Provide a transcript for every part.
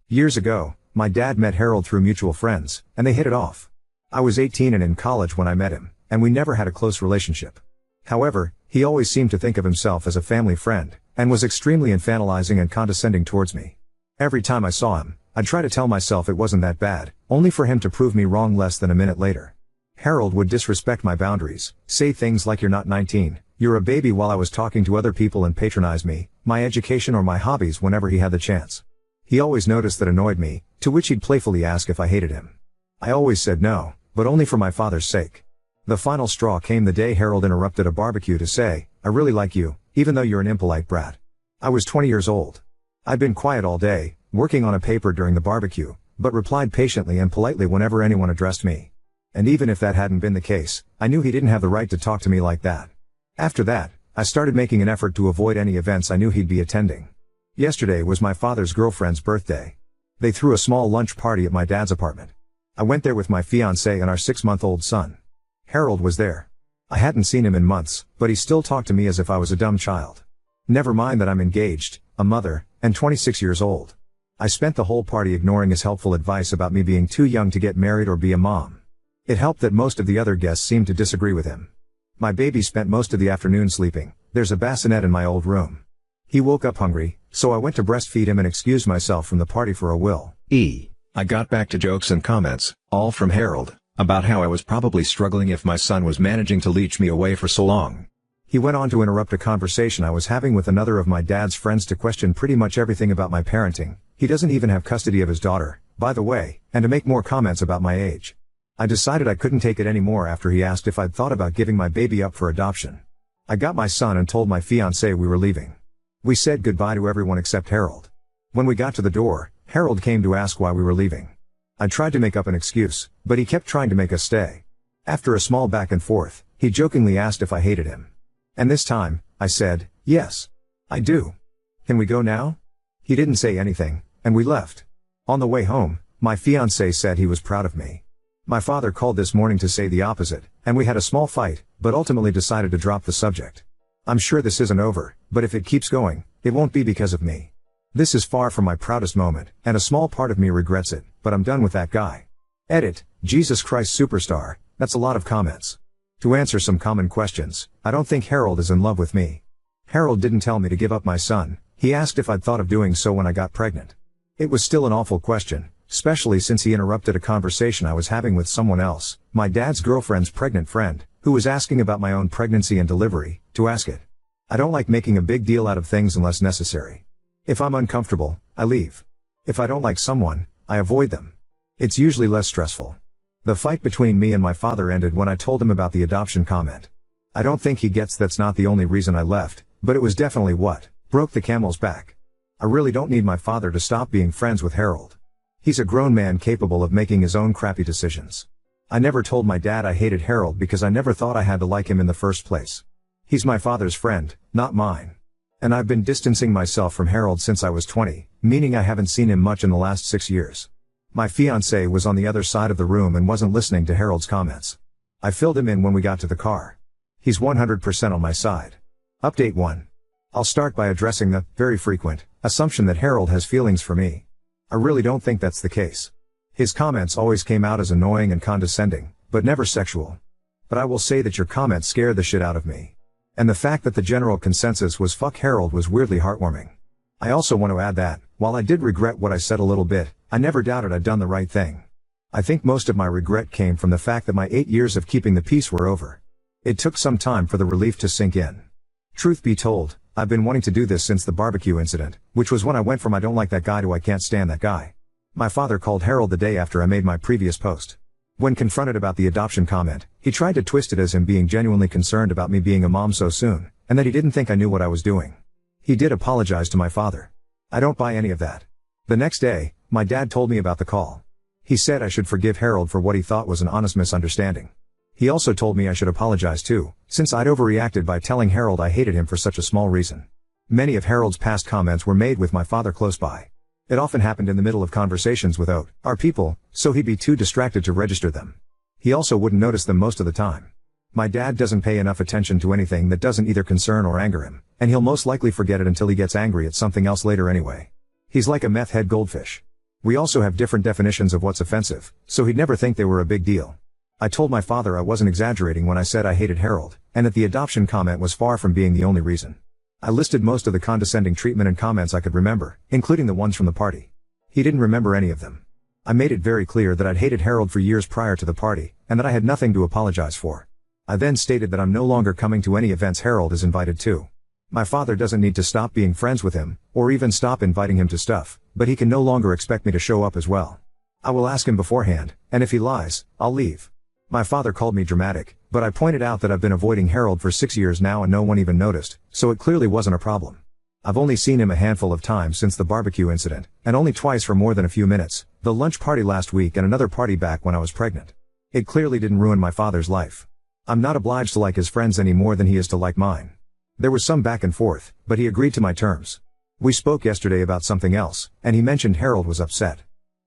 Years ago, my dad met Harold through mutual friends, and they hit it off. I was 18 and in college when I met him, and we never had a close relationship. However, he always seemed to think of himself as a family friend, and was extremely infantilizing and condescending towards me. Every time I saw him, I'd try to tell myself it wasn't that bad, only for him to prove me wrong less than a minute later. Harold would disrespect my boundaries, say things like "You're not 19, you're a baby" while I was talking to other people, and patronize me, my education or my hobbies whenever he had the chance. He always noticed that annoyed me, to which he'd playfully ask if I hated him. I always said no, but only for my father's sake. The final straw came the day Harold interrupted a barbecue to say, "I really like you, even though you're an impolite brat." I was 20 years old. I'd been quiet all day, working on a paper during the barbecue, but replied patiently and politely whenever anyone addressed me. And even if that hadn't been the case, I knew he didn't have the right to talk to me like that. After that, I started making an effort to avoid any events I knew he'd be attending. Yesterday was my father's girlfriend's birthday. They threw a small lunch party at my dad's apartment. I went there with my fiancée and our 6-month-old son. Harold was there. I hadn't seen him in months, but he still talked to me as if I was a dumb child. Never mind that I'm engaged, a mother, and 26 years old. I spent the whole party ignoring his helpful advice about me being too young to get married or be a mom. It helped that most of the other guests seemed to disagree with him. My baby spent most of the afternoon sleeping. There's a bassinet in my old room. He woke up hungry, so I went to breastfeed him and excused myself from the party for a while. I got back to jokes and comments, all from Harold, about how I was probably struggling if my son was managing to leech me away for so long. He went on to interrupt a conversation I was having with another of my dad's friends to question pretty much everything about my parenting. He doesn't even have custody of his daughter, by the way, and to make more comments about my age. I decided I couldn't take it anymore after he asked if I'd thought about giving my baby up for adoption. I got my son and told my fiancée we were leaving. We said goodbye to everyone except Harold. When we got to the door, Harold came to ask why we were leaving. I tried to make up an excuse, but he kept trying to make us stay. After a small back and forth, he jokingly asked if I hated him. And this time, I said, "Yes, I do. Can we go now?" He didn't say anything, and we left. On the way home, my fiancé said he was proud of me. My father called this morning to say the opposite, and we had a small fight, but ultimately decided to drop the subject. I'm sure this isn't over, but if it keeps going, it won't be because of me. This is far from my proudest moment, and a small part of me regrets it, but I'm done with that guy. Edit, Jesus Christ Superstar, that's a lot of comments. To answer some common questions, I don't think Harold is in love with me. Harold didn't tell me to give up my son. He asked if I'd thought of doing so when I got pregnant. It was still an awful question, especially since he interrupted a conversation I was having with someone else, my dad's girlfriend's pregnant friend, who was asking about my own pregnancy and delivery, to ask it. I don't like making a big deal out of things unless necessary. If I'm uncomfortable, I leave. If I don't like someone, I avoid them. It's usually less stressful. The fight between me and my father ended when I told him about the adoption comment. I don't think he gets that's not the only reason I left, but it was definitely what broke the camel's back. I really don't need my father to stop being friends with Harold. He's a grown man capable of making his own crappy decisions. I never told my dad I hated Harold because I never thought I had to like him in the first place. He's my father's friend, not mine. And I've been distancing myself from Harold since I was 20, meaning I haven't seen him much in the last 6 years. My fiancée was on the other side of the room and wasn't listening to Harold's comments. I filled him in when we got to the car. He's 100% on my side. Update 1. I'll start by addressing the very frequent assumption that Harold has feelings for me. I really don't think that's the case. His comments always came out as annoying and condescending, but never sexual. But I will say that your comments scared the shit out of me. And the fact that the general consensus was fuck Harold was weirdly heartwarming. I also want to add that, while I did regret what I said a little bit, I never doubted I'd done the right thing. I think most of my regret came from the fact that my 8 years of keeping the peace were over. It took some time for the relief to sink in. Truth be told, I've been wanting to do this since the barbecue incident, which was when I went from "I don't like that guy" to "I can't stand that guy." My father called Harold the day after I made my previous post. When confronted about the adoption comment, he tried to twist it as him being genuinely concerned about me being a mom so soon, and that he didn't think I knew what I was doing. He did apologize to my father. I don't buy any of that. The next day, my dad told me about the call. He said I should forgive Harold for what he thought was an honest misunderstanding. He also told me I should apologize too, since I'd overreacted by telling Harold I hated him for such a small reason. Many of Harold's past comments were made with my father close by. It often happened in the middle of conversations with our people, so he'd be too distracted to register them. He also wouldn't notice them most of the time. My dad doesn't pay enough attention to anything that doesn't either concern or anger him, and he'll most likely forget it until he gets angry at something else later anyway. He's like a meth head goldfish. We also have different definitions of what's offensive, so he'd never think they were a big deal. I told my father I wasn't exaggerating when I said I hated Harold, and that the adoption comment was far from being the only reason. I listed most of the condescending treatment and comments I could remember, including the ones from the party. He didn't remember any of them. I made it very clear that I'd hated Harold for years prior to the party, and that I had nothing to apologize for. I then stated that I'm no longer coming to any events Harold is invited to. My father doesn't need to stop being friends with him, or even stop inviting him to stuff, but he can no longer expect me to show up as well. I will ask him beforehand, and if he lies, I'll leave. My father called me dramatic, but I pointed out that I've been avoiding Harold for 6 years now and no one even noticed, so it clearly wasn't a problem. I've only seen him a handful of times since the barbecue incident, and only twice for more than a few minutes, the lunch party last week and another party back when I was pregnant. It clearly didn't ruin my father's life. I'm not obliged to like his friends any more than he is to like mine. There was some back and forth, but he agreed to my terms. We spoke yesterday about something else, and he mentioned Harold was upset.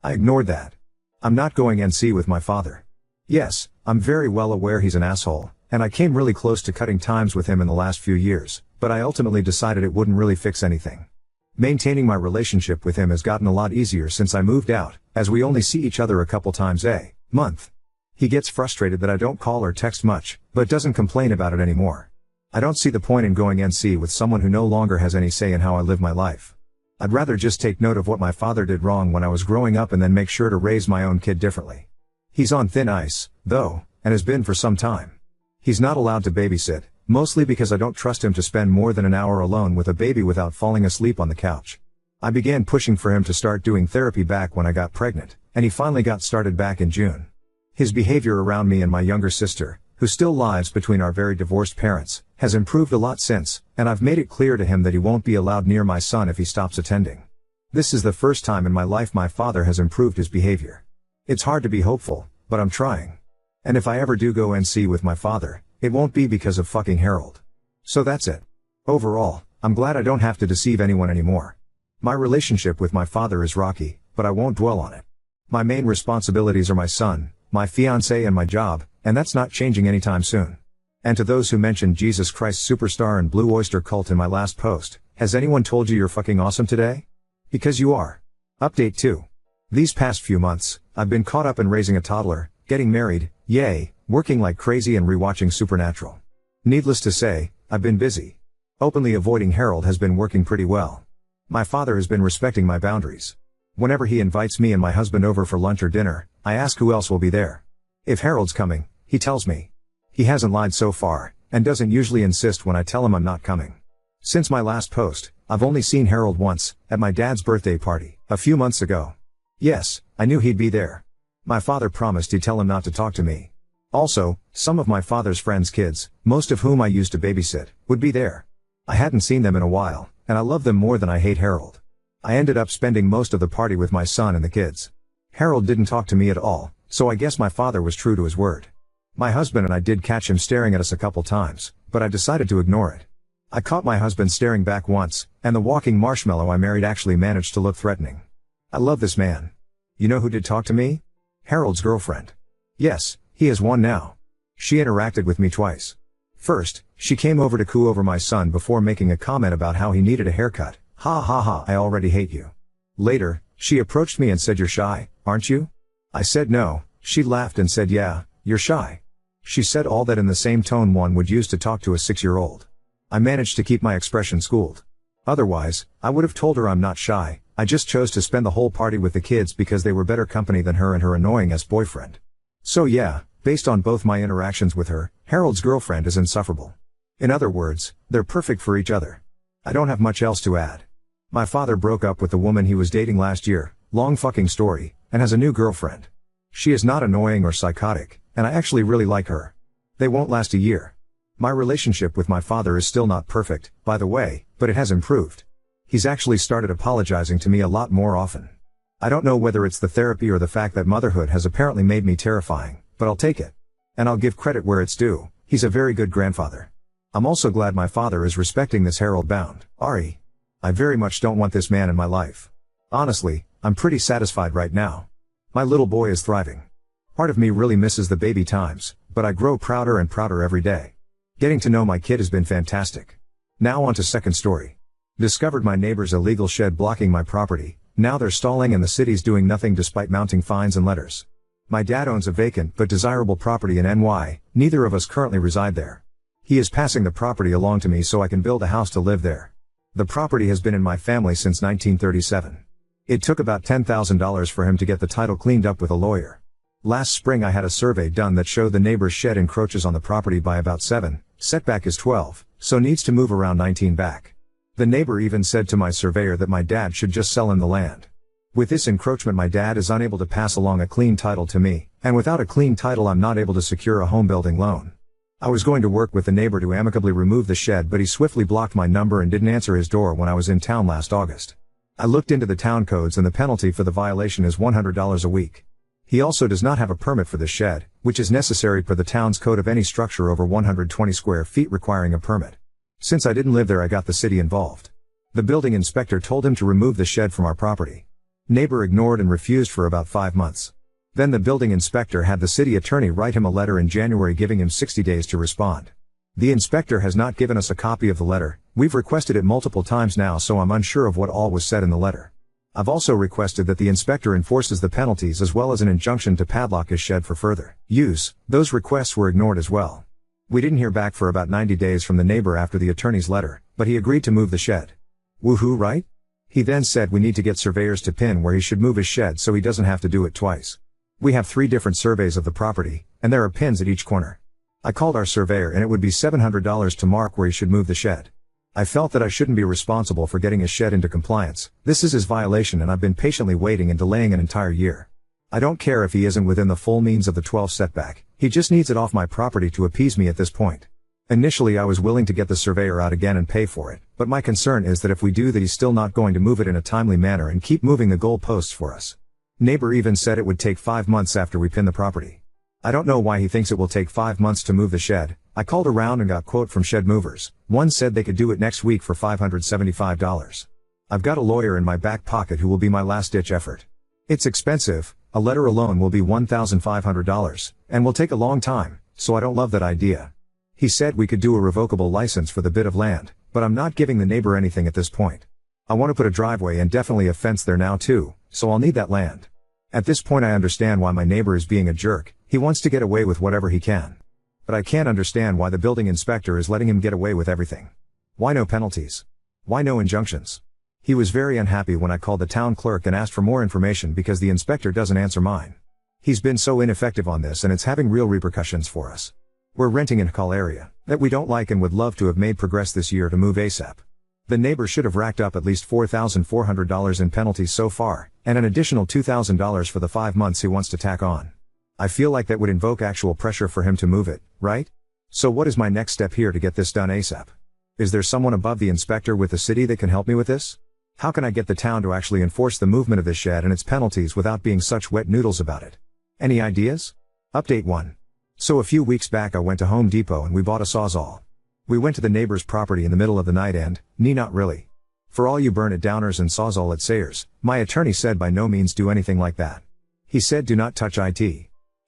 I ignored that. I'm not going NC with my father. Yes, I'm very well aware he's an asshole, and I came really close to cutting ties with him in the last few years, but I ultimately decided it wouldn't really fix anything. Maintaining my relationship with him has gotten a lot easier since I moved out, as we only see each other a couple times a month. He gets frustrated that I don't call or text much, but doesn't complain about it anymore. I don't see the point in going NC with someone who no longer has any say in how I live my life. I'd rather just take note of what my father did wrong when I was growing up and then make sure to raise my own kid differently. He's on thin ice, though, and has been for some time. He's not allowed to babysit, mostly because I don't trust him to spend more than an hour alone with a baby without falling asleep on the couch. I began pushing for him to start doing therapy back when I got pregnant, and he finally got started back in June. His behavior around me and my younger sister, who still lives between our very divorced parents, has improved a lot since, and I've made it clear to him that he won't be allowed near my son if he stops attending. This is the first time in my life my father has improved his behavior. It's hard to be hopeful, but I'm trying. And if I ever do go NC with my father, it won't be because of fucking Harold. So that's it. Overall, I'm glad I don't have to deceive anyone anymore. My relationship with my father is rocky, but I won't dwell on it. My main responsibilities are my son, my fiancé and my job, and that's not changing anytime soon. And to those who mentioned Jesus Christ Superstar and Blue Oyster Cult in my last post, has anyone told you you're fucking awesome today? Because you are. Update 2. These past few months, I've been caught up in raising a toddler, getting married, yay, working like crazy and rewatching Supernatural. Needless to say, I've been busy. Openly avoiding Harold has been working pretty well. My father has been respecting my boundaries. Whenever he invites me and my husband over for lunch or dinner, I ask who else will be there. If Harold's coming, he tells me. He hasn't lied so far, and doesn't usually insist when I tell him I'm not coming. Since my last post, I've only seen Harold once, at my dad's birthday party, a few months ago. Yes, I knew he'd be there. My father promised he'd tell him not to talk to me. Also, some of my father's friends' kids, most of whom I used to babysit, would be there. I hadn't seen them in a while, and I love them more than I hate Harold. I ended up spending most of the party with my son and the kids. Harold didn't talk to me at all, so I guess my father was true to his word. My husband and I did catch him staring at us a couple times, but I decided to ignore it. I caught my husband staring back once, and the walking marshmallow I married actually managed to look threatening. I love this man. You know who did talk to me? Harold's girlfriend. Yes, he has one now. She interacted with me twice. First, she came over to coo over my son before making a comment about how he needed a haircut. Ha ha ha, I already hate you. Later, she approached me and said, "You're shy, aren't you?" I said no. She laughed and said, "Yeah, you're shy." She said all that in the same tone one would use to talk to a 6-year-old. I managed to keep my expression schooled. Otherwise, I would have told her I'm not shy, I just chose to spend the whole party with the kids because they were better company than her and her annoying ex-boyfriend. So yeah, based on both my interactions with her, Harold's girlfriend is insufferable. In other words, they're perfect for each other. I don't have much else to add. My father broke up with the woman he was dating last year, long fucking story, and has a new girlfriend. She is not annoying or psychotic, and I actually really like her. They won't last a year. My relationship with my father is still not perfect, by the way, but it has improved. He's actually started apologizing to me a lot more often. I don't know whether it's the therapy or the fact that motherhood has apparently made me terrifying, but I'll take it. And I'll give credit where it's due, he's a very good grandfather. I'm also glad my father is respecting this Harold bound. Ari. I very much don't want this man in my life. Honestly, I'm pretty satisfied right now. My little boy is thriving. Part of me really misses the baby times, but I grow prouder and prouder every day. Getting to know my kid has been fantastic. Now on to second story. Discovered my neighbor's illegal shed blocking my property. Now they're stalling and the city's doing nothing despite mounting fines and letters. My dad owns a vacant but desirable property in NY, neither of us currently reside there. He is passing the property along to me so I can build a house to live there. The property has been in my family since 1937. It took about $10,000 for him to get the title cleaned up with a lawyer. Last spring I had a survey done that showed the neighbor's shed encroaches on the property by about 7, setback is 12, so needs to move around 19 back. The neighbor even said to my surveyor that my dad should just sell him the land. With this encroachment my dad is unable to pass along a clean title to me, and without a clean title I'm not able to secure a home building loan. I was going to work with the neighbor to amicably remove the shed, but he swiftly blocked my number and didn't answer his door when I was in town last August. I looked into the town codes and the penalty for the violation is $100 a week. He also does not have a permit for the shed, which is necessary per the town's code of any structure over 120 square feet requiring a permit. Since I didn't live there I got the city involved. The building inspector told him to remove the shed from our property. Neighbor ignored and refused for about 5 months. Then the building inspector had the city attorney write him a letter in January giving him 60 days to respond. The inspector has not given us a copy of the letter. We've requested it multiple times now, so I'm unsure of what all was said in the letter. I've also requested that the inspector enforces the penalties as well as an injunction to padlock his shed for further use. Those requests were ignored as well. We didn't hear back for about 90 days from the neighbor after the attorney's letter, but he agreed to move the shed. Woohoo, right? He then said we need to get surveyors to pin where he should move his shed so he doesn't have to do it twice. We have 3 different surveys of the property, and there are pins at each corner. I called our surveyor and it would be $700 to mark where he should move the shed. I felt that I shouldn't be responsible for getting his shed into compliance. This is his violation and I've been patiently waiting and delaying an entire year. I don't care if he isn't within the full means of the 12 setback, he just needs it off my property to appease me at this point. Initially I was willing to get the surveyor out again and pay for it, but my concern is that if we do that he's still not going to move it in a timely manner and keep moving the goalposts for us. Neighbor even said it would take 5 months after we pin the property. I don't know why he thinks it will take 5 months to move the shed. I called around and got quote from shed movers. One said they could do it next week for $575. I've got a lawyer in my back pocket who will be my last ditch effort. It's expensive, a letter alone will be $1,500, and will take a long time, so I don't love that idea. He said we could do a revocable license for the bit of land, but I'm not giving the neighbor anything at this point. I want to put a driveway and definitely a fence there now too, so I'll need that land. At this point I understand why my neighbor is being a jerk. He wants to get away with whatever he can. But I can't understand why the building inspector is letting him get away with everything. Why no penalties? Why no injunctions? He was very unhappy when I called the town clerk and asked for more information because the inspector doesn't answer mine. He's been so ineffective on this and it's having real repercussions for us. We're renting in a call area that we don't like and would love to have made progress this year to move ASAP. The neighbor should have racked up at least $4,400 in penalties so far, and an additional $2,000 for the 5 months he wants to tack on. I feel like that would invoke actual pressure for him to move it, right? So what is my next step here to get this done ASAP? Is there someone above the inspector with the city that can help me with this? How can I get the town to actually enforce the movement of this shed and its penalties without being such wet noodles about it? Any ideas? Update 1. So a few weeks back I went to Home Depot and we bought a Sawzall. We went to the neighbor's property in the middle of the night and, not really. For all you burn it downers and Sawzall at Sayers, my attorney said by no means do anything like that. He said do not touch IT.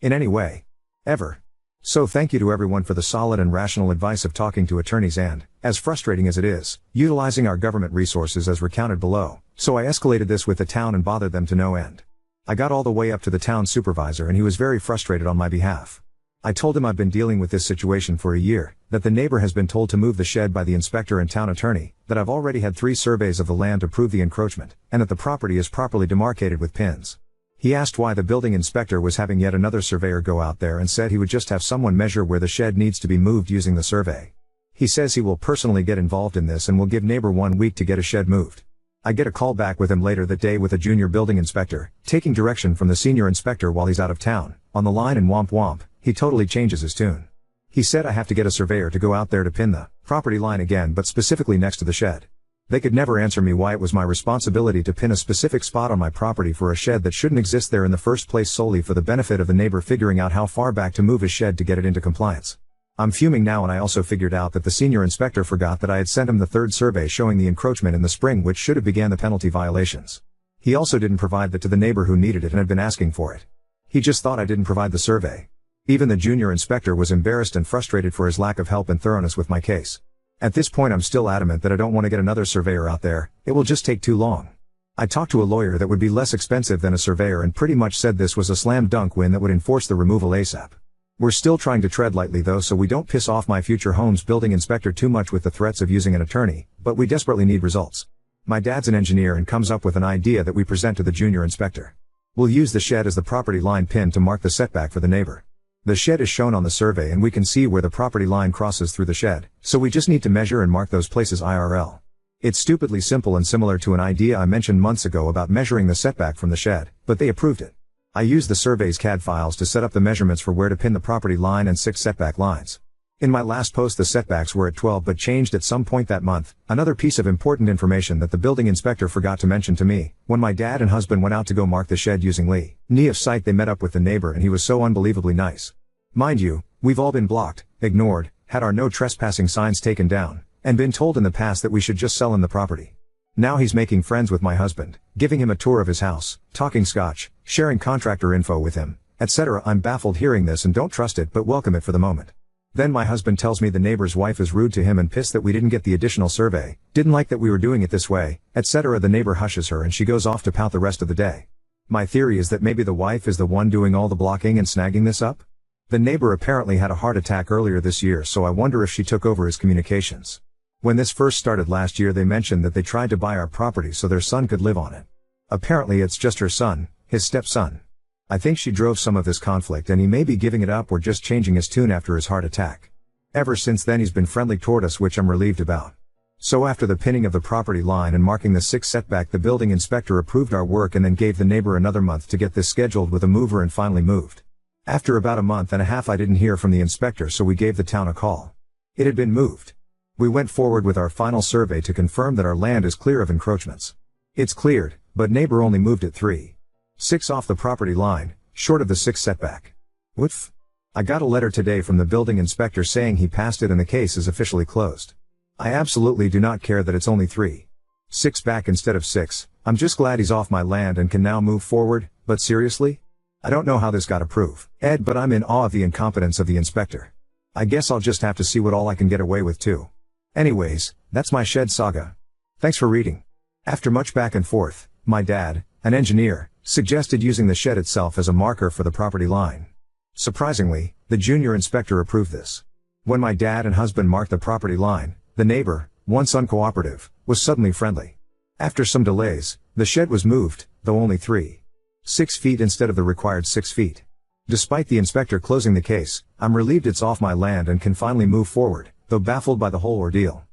In any way. Ever. So thank you to everyone for the solid and rational advice of talking to attorneys and, as frustrating as it is, utilizing our government resources as recounted below, so I escalated this with the town and bothered them to no end. I got all the way up to the town supervisor and he was very frustrated on my behalf. I told him I've been dealing with this situation for a year, that the neighbor has been told to move the shed by the inspector and town attorney, that I've already had 3 surveys of the land to prove the encroachment, and that the property is properly demarcated with pins. He asked why the building inspector was having yet another surveyor go out there and said he would just have someone measure where the shed needs to be moved using the survey. He says he will personally get involved in this and will give neighbor 1 week to get a shed moved. I get a call back with him later that day with a junior building inspector, taking direction from the senior inspector while he's out of town, on the line, and womp womp, he totally changes his tune. He said I have to get a surveyor to go out there to pin the property line again, but specifically next to the shed. They could never answer me why it was my responsibility to pin a specific spot on my property for a shed that shouldn't exist there in the first place solely for the benefit of the neighbor figuring out how far back to move his shed to get it into compliance. I'm fuming now, and I also figured out that the senior inspector forgot that I had sent him the 3rd survey showing the encroachment in the spring, which should have began the penalty violations. He also didn't provide that to the neighbor who needed it and had been asking for it. He just thought I didn't provide the survey. Even the junior inspector was embarrassed and frustrated for his lack of help and thoroughness with my case. At this point I'm still adamant that I don't want to get another surveyor out there, it will just take too long. I talked to a lawyer that would be less expensive than a surveyor and pretty much said this was a slam dunk win that would enforce the removal ASAP. We're still trying to tread lightly though so we don't piss off my future home's building inspector too much with the threats of using an attorney, but we desperately need results. My dad's an engineer and comes up with an idea that we present to the junior inspector. We'll use the shed as the property line pin to mark the setback for the neighbor. The shed is shown on the survey and we can see where the property line crosses through the shed, so we just need to measure and mark those places IRL. It's stupidly simple and similar to an idea I mentioned months ago about measuring the setback from the shed, but they approved it. I used the survey's CAD files to set up the measurements for where to pin the property line and 6 setback lines. In my last post the setbacks were at 12 but changed at some point that month. Another piece of important information that the building inspector forgot to mention to me: when my dad and husband went out to go mark the shed using Lee of sight, they met up with the neighbor and he was so unbelievably nice. Mind you, we've all been blocked, ignored, had our no trespassing signs taken down, and been told in the past that we should just sell him the property. Now he's making friends with my husband, giving him a tour of his house, talking Scotch, sharing contractor info with him, etc. I'm baffled hearing this and don't trust it but welcome it for the moment. Then my husband tells me the neighbor's wife is rude to him and pissed that we didn't get the additional survey, didn't like that we were doing it this way, etc. The neighbor hushes her and she goes off to pout the rest of the day. My theory is that maybe the wife is the one doing all the blocking and snagging this up? The neighbor apparently had a heart attack earlier this year, so I wonder if she took over his communications. When this first started last year they mentioned that they tried to buy our property so their son could live on it. Apparently it's just her son, his stepson. I think she drove some of this conflict and he may be giving it up or just changing his tune after his heart attack. Ever since then he's been friendly toward us, which I'm relieved about. So after the pinning of the property line and marking the 6 setback, the building inspector approved our work and then gave the neighbor another month to get this scheduled with a mover and finally moved. After about a month and a half I didn't hear from the inspector, so we gave the town a call. It had been moved. We went forward with our final survey to confirm that our land is clear of encroachments. It's cleared, but neighbor only moved it 3.6 off the property line, short of the 6 setback. Woof. I got a letter today from the building inspector saying he passed it and the case is officially closed. I absolutely do not care that it's only 3.6 back instead of 6, I'm just glad he's off my land and can now move forward, but seriously? I don't know how this got approved, Ed, but I'm in awe of the incompetence of the inspector. I guess I'll just have to see what all I can get away with too. Anyways, that's my shed saga. Thanks for reading. After much back and forth, my dad, an engineer, suggested using the shed itself as a marker for the property line. Surprisingly, the junior inspector approved this. When my dad and husband marked the property line, the neighbor, once uncooperative, was suddenly friendly. After some delays, the shed was moved, though only 3.6 feet instead of the required 6 feet. Despite the inspector closing the case, I'm relieved it's off my land and can finally move forward, though baffled by the whole ordeal.